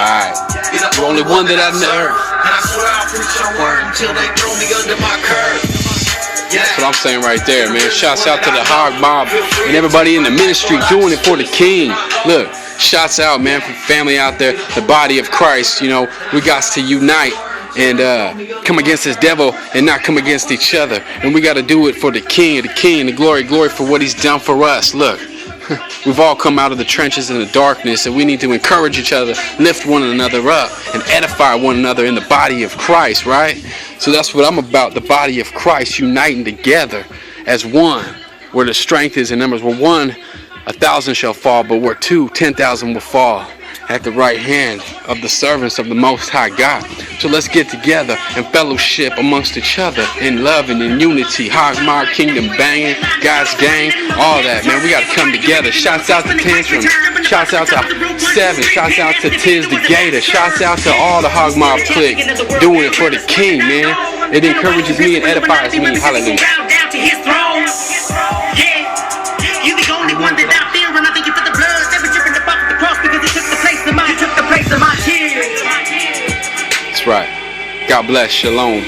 Alright. You're only one that I know. That's what I'm saying right there, man. Shouts out to the Hog Mob and everybody in the ministry doing it for the King. Look, shouts out, man, for family out there, the body of Christ. You know, we got to unite and come against this devil and not come against each other. And we got to do it for the King, the glory for what he's done for us. Look, we've all come out of the trenches and the darkness, and we need to encourage each other, lift one another up, and edify one another in the body of Christ, right? So that's what I'm about, the body of Christ, uniting together as one, where the strength is in numbers. Where 1, 1,000 shall fall, but where 2, 10,000 will fall at the right hand of the servants of the Most High God. So let's get together and fellowship amongst each other in love and in unity. Hog Mob, Kingdom Banging, God's Gang, all that, man. We got to come together. Shouts out to Tantrum. Shouts out to 7. Shouts out to Tiz the Gator. Shouts out to all the Hog Mob clique doing it for the King, man. It encourages me and edifies me. Hallelujah. That's right. God bless. Shalom.